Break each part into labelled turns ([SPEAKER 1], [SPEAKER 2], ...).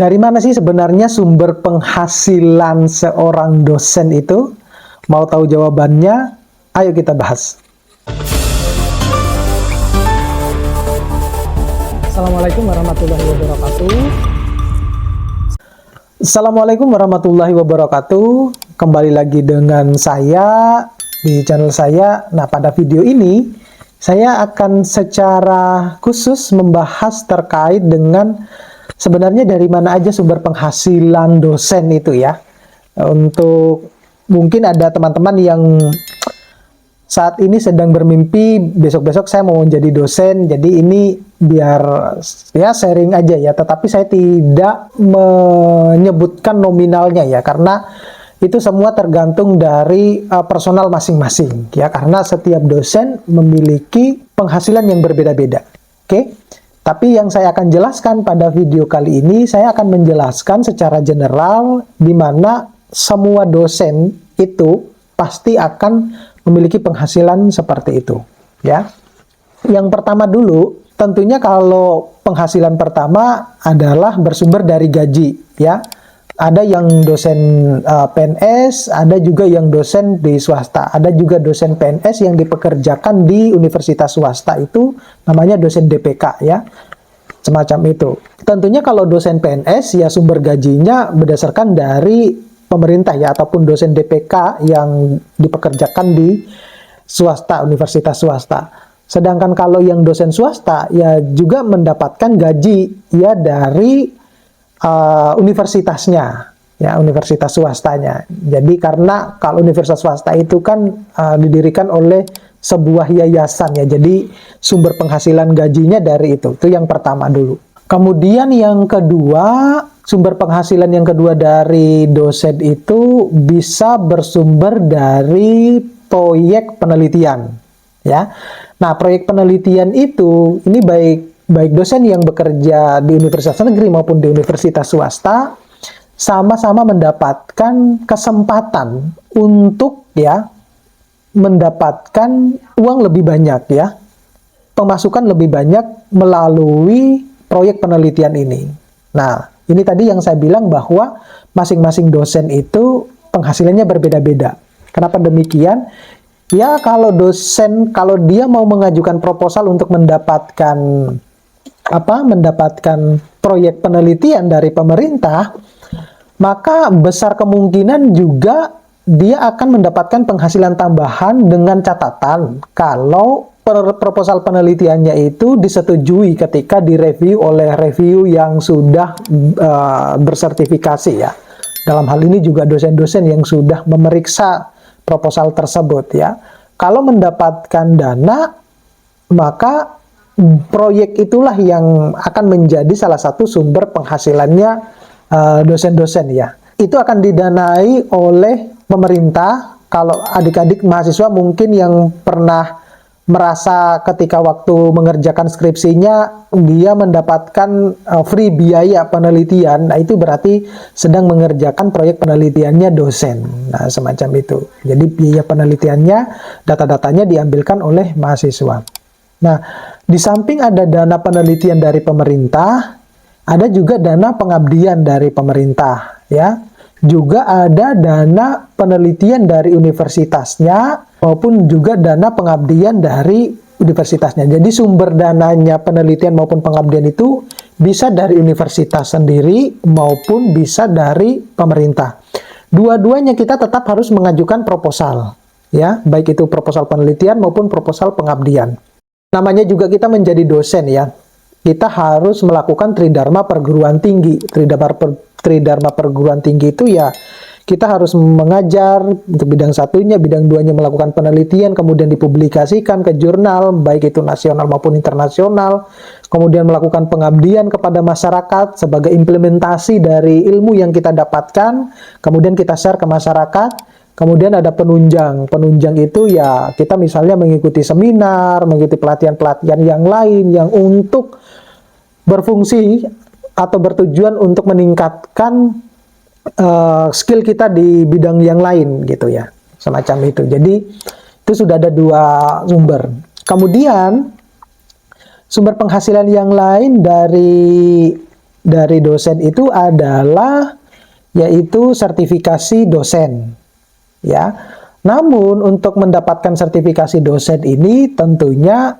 [SPEAKER 1] Dari mana sih sebenarnya sumber penghasilan seorang dosen itu? Mau tahu jawabannya? Ayo kita bahas. Assalamualaikum warahmatullahi wabarakatuh. Assalamualaikum warahmatullahi wabarakatuh. Kembali lagi dengan saya di channel saya. Nah, pada video ini saya akan secara khusus membahas terkait dengan sebenarnya dari mana aja sumber penghasilan dosen itu ya. Untuk mungkin ada teman-teman yang saat ini sedang bermimpi besok-besok saya mau menjadi dosen. Jadi ini biar ya sharing aja ya. Tetapi saya tidak menyebutkan nominalnya ya, karena itu semua tergantung dari personal masing-masing ya. Karena setiap dosen memiliki penghasilan yang berbeda-beda. Oke? Tapi yang saya akan jelaskan pada video kali ini, saya akan menjelaskan secara general di mana semua dosen itu pasti akan memiliki penghasilan seperti itu, ya. Yang pertama dulu, tentunya kalau penghasilan pertama adalah bersumber dari gaji, ya. Ada yang dosen PNS, ada juga yang dosen di swasta, ada juga dosen PNS yang dipekerjakan di universitas swasta, itu namanya dosen DPK ya, semacam itu. Tentunya kalau dosen PNS ya sumber gajinya berdasarkan dari pemerintah ya, ataupun dosen DPK yang dipekerjakan di swasta, universitas swasta. Sedangkan kalau yang dosen swasta ya juga mendapatkan gaji ya dari universitasnya, ya universitas swastanya. Jadi karena kalau universitas swasta itu kan didirikan oleh sebuah yayasan ya, jadi sumber penghasilan gajinya dari itu yang pertama dulu. Kemudian yang kedua, sumber penghasilan yang kedua dari dosen itu bisa bersumber dari proyek penelitian, ya. Nah, proyek penelitian itu ini baik dosen yang bekerja di universitas negeri maupun di universitas swasta sama-sama mendapatkan kesempatan untuk ya mendapatkan uang lebih banyak ya, pemasukan lebih banyak melalui proyek penelitian ini. Nah, ini tadi yang saya bilang bahwa masing-masing dosen itu penghasilannya berbeda-beda. Kenapa demikian? Ya, kalau dosen, kalau dia mau mengajukan proposal untuk mendapatkan mendapatkan proyek penelitian dari pemerintah, maka besar kemungkinan juga dia akan mendapatkan penghasilan tambahan dengan catatan kalau proposal penelitiannya itu disetujui ketika direview oleh review yang sudah bersertifikasi ya. Dalam hal ini juga dosen-dosen yang sudah memeriksa proposal tersebut ya. Kalau mendapatkan dana, maka proyek itulah yang akan menjadi salah satu sumber penghasilannya dosen-dosen ya. Itu akan didanai oleh pemerintah. Kalau adik-adik mahasiswa mungkin yang pernah merasa ketika waktu mengerjakan skripsinya dia mendapatkan free biaya penelitian, nah itu berarti sedang mengerjakan proyek penelitiannya dosen. Nah, semacam itu. Jadi biaya penelitiannya, data-datanya diambilkan oleh mahasiswa. Nah, di samping ada dana penelitian dari pemerintah, ada juga dana pengabdian dari pemerintah, ya. Juga ada dana penelitian dari universitasnya maupun juga dana pengabdian dari universitasnya. Jadi sumber dananya penelitian maupun pengabdian itu bisa dari universitas sendiri maupun bisa dari pemerintah. Dua-duanya kita tetap harus mengajukan proposal, ya, baik itu proposal penelitian maupun proposal pengabdian. Namanya juga kita menjadi dosen ya, kita harus melakukan tridharma perguruan tinggi. Tridharma perguruan tinggi itu ya kita harus mengajar untuk bidang satunya, bidang duanya melakukan penelitian, kemudian dipublikasikan ke jurnal, baik itu nasional maupun internasional, kemudian melakukan pengabdian kepada masyarakat sebagai implementasi dari ilmu yang kita dapatkan, kemudian kita share ke masyarakat, kemudian ada penunjang. Penunjang itu ya kita misalnya mengikuti seminar, mengikuti pelatihan-pelatihan yang lain yang untuk berfungsi atau bertujuan untuk meningkatkan skill kita di bidang yang lain gitu ya, semacam itu. Jadi itu sudah ada dua sumber. Kemudian sumber penghasilan yang lain dari dari dosen itu adalah yaitu sertifikasi dosen, ya. Namun untuk mendapatkan sertifikasi dosen ini tentunya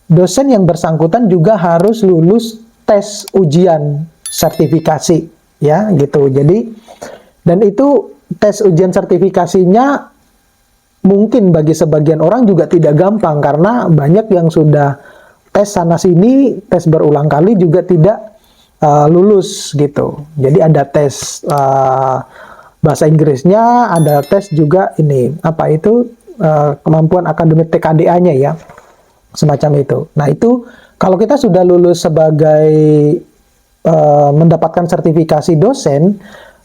[SPEAKER 1] dosen yang bersangkutan juga harus lulus tes ujian sertifikasi, ya gitu. Jadi dan itu tes ujian sertifikasinya mungkin bagi sebagian orang juga tidak gampang karena banyak yang sudah tes sana sini, tes berulang kali juga tidak lulus gitu. Jadi ada tes bahasa Inggrisnya, ada tes juga ini apa itu kemampuan akademik TKDA-nya ya, semacam itu. Nah itu kalau kita sudah lulus sebagai mendapatkan sertifikasi dosen,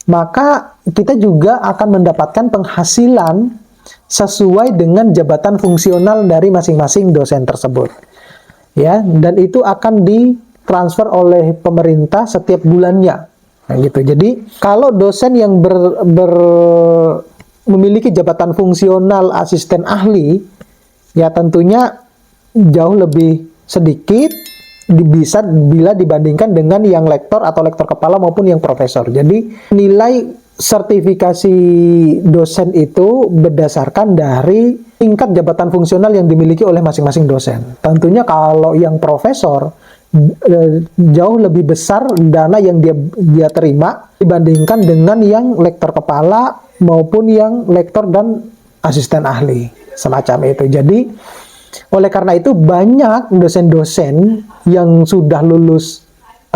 [SPEAKER 1] maka kita juga akan mendapatkan penghasilan sesuai dengan jabatan fungsional dari masing-masing dosen tersebut. Ya, dan itu akan ditransfer oleh pemerintah setiap bulannya. Nah, gitu. Jadi, kalau dosen yang memiliki jabatan fungsional asisten ahli, ya tentunya jauh lebih sedikit bisa bila dibandingkan dengan yang lektor atau lektor kepala maupun yang profesor. Jadi, nilai sertifikasi dosen itu berdasarkan dari tingkat jabatan fungsional yang dimiliki oleh masing-masing dosen. Tentunya kalau yang profesor jauh lebih besar dana yang dia terima dibandingkan dengan yang lektor kepala maupun yang lektor dan asisten ahli, semacam itu. Jadi oleh karena itu banyak dosen-dosen yang sudah lulus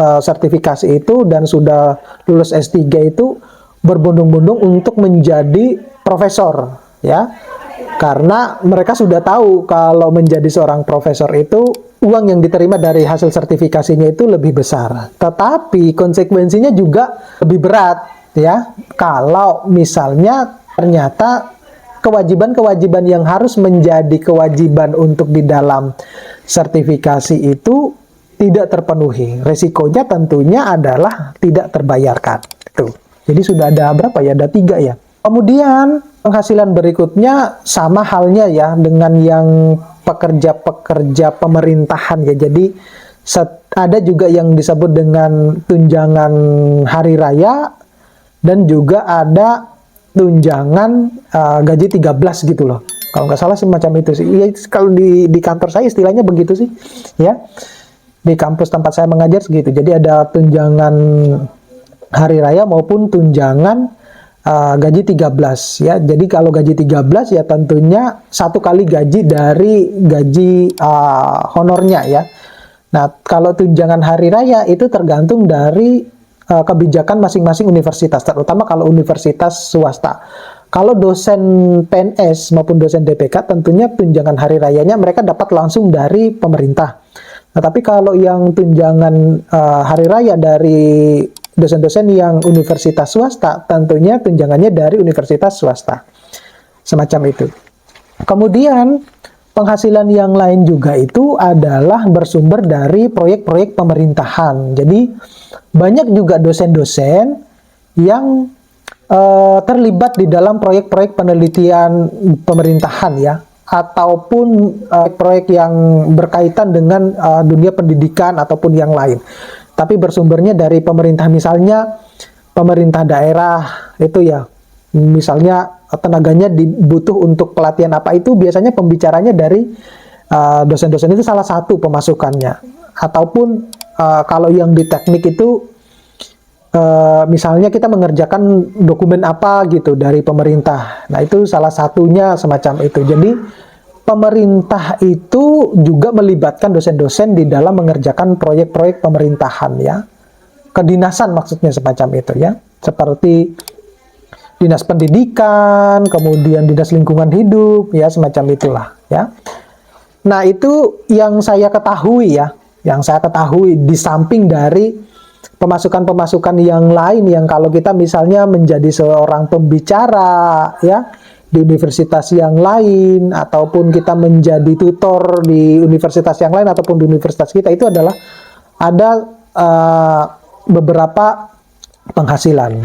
[SPEAKER 1] sertifikasi itu dan sudah lulus S3 itu berbondong-bondong untuk menjadi profesor, ya. Karena mereka sudah tahu kalau menjadi seorang profesor itu uang yang diterima dari hasil sertifikasinya itu lebih besar. Tetapi konsekuensinya juga lebih berat, ya. Kalau misalnya ternyata kewajiban-kewajiban yang harus menjadi kewajiban untuk di dalam sertifikasi itu tidak terpenuhi. Resikonya tentunya adalah tidak terbayarkan. Tuh. Jadi sudah ada berapa ya? Ada 3 ya. Kemudian penghasilan berikutnya sama halnya ya dengan yang pekerja-pekerja pemerintahan ya. Jadi ada juga yang disebut dengan tunjangan hari raya dan juga ada tunjangan gaji 13 gitu loh. Kalau nggak salah semacam itu sih. Ya, kalau di kantor saya istilahnya begitu sih. Ya. Di kampus tempat saya mengajar segitu. Jadi ada tunjangan hari raya maupun tunjangan gaji 13 ya. Jadi kalau gaji 13 ya tentunya 1 kali gaji dari gaji honornya ya. Nah, kalau tunjangan hari raya itu tergantung dari kebijakan masing-masing universitas, terutama kalau universitas swasta. Kalau dosen PNS maupun dosen DPK tentunya tunjangan hari rayanya mereka dapat langsung dari pemerintah. Nah, tapi kalau yang tunjangan hari raya dari dosen-dosen yang universitas swasta, tentunya tunjangannya dari universitas swasta. Semacam itu. Kemudian, penghasilan yang lain juga itu adalah bersumber dari proyek-proyek pemerintahan. Jadi, banyak juga dosen-dosen yang terlibat di dalam proyek-proyek penelitian pemerintahan ya, ataupun proyek yang berkaitan dengan dunia pendidikan ataupun yang lain. Tapi bersumbernya dari pemerintah, misalnya pemerintah daerah itu ya, misalnya tenaganya dibutuh untuk pelatihan apa itu biasanya pembicaranya dari dosen-dosen itu salah satu pemasukannya. Ataupun kalau yang di teknik itu misalnya kita mengerjakan dokumen apa gitu dari pemerintah. Nah itu salah satunya semacam itu. Jadi pemerintah itu juga melibatkan dosen-dosen di dalam mengerjakan proyek-proyek pemerintahan ya. Kedinasan maksudnya semacam itu ya. Seperti dinas pendidikan, kemudian dinas lingkungan hidup ya, semacam itulah ya. Nah, itu yang saya ketahui ya. Yang saya ketahui di samping dari pemasukan-pemasukan yang lain yang kalau kita misalnya menjadi seorang pembicara ya di universitas yang lain, ataupun kita menjadi tutor di universitas yang lain ataupun di universitas kita, itu adalah ada beberapa penghasilan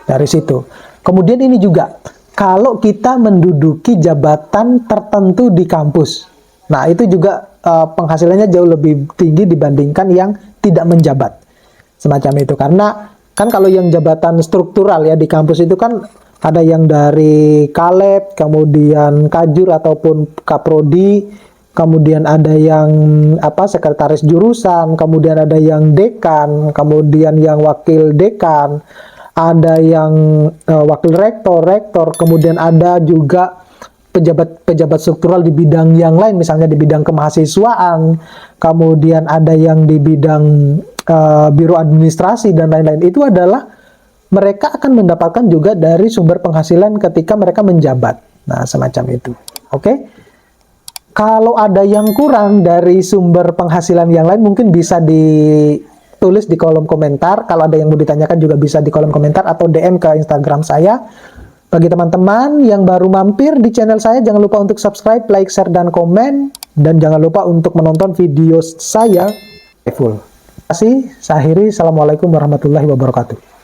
[SPEAKER 1] dari situ. Kemudian ini juga kalau kita menduduki jabatan tertentu di kampus, nah itu juga penghasilannya jauh lebih tinggi dibandingkan yang tidak menjabat. semacam itu. Karena kan kalau yang jabatan struktural ya di kampus itu kan ada yang dari Kaleb, kemudian Kajur ataupun Kaprodi, kemudian ada yang sekretaris jurusan, kemudian ada yang dekan, kemudian yang wakil dekan, ada yang wakil rektor, kemudian ada juga pejabat struktural di bidang yang lain, misalnya di bidang kemahasiswaan, kemudian ada yang di bidang biro administrasi dan lain-lain. Itu adalah mereka akan mendapatkan juga dari sumber penghasilan ketika mereka menjabat. Nah, semacam itu. Oke? Kalau ada yang kurang dari sumber penghasilan yang lain, mungkin bisa ditulis di kolom komentar. Kalau ada yang mau ditanyakan juga bisa di kolom komentar atau DM ke Instagram saya. Bagi teman-teman yang baru mampir di channel saya, jangan lupa untuk subscribe, like, share, dan komen. Dan jangan lupa untuk menonton video saya full. Terima kasih. Saya akhiri. Assalamualaikum warahmatullahi wabarakatuh.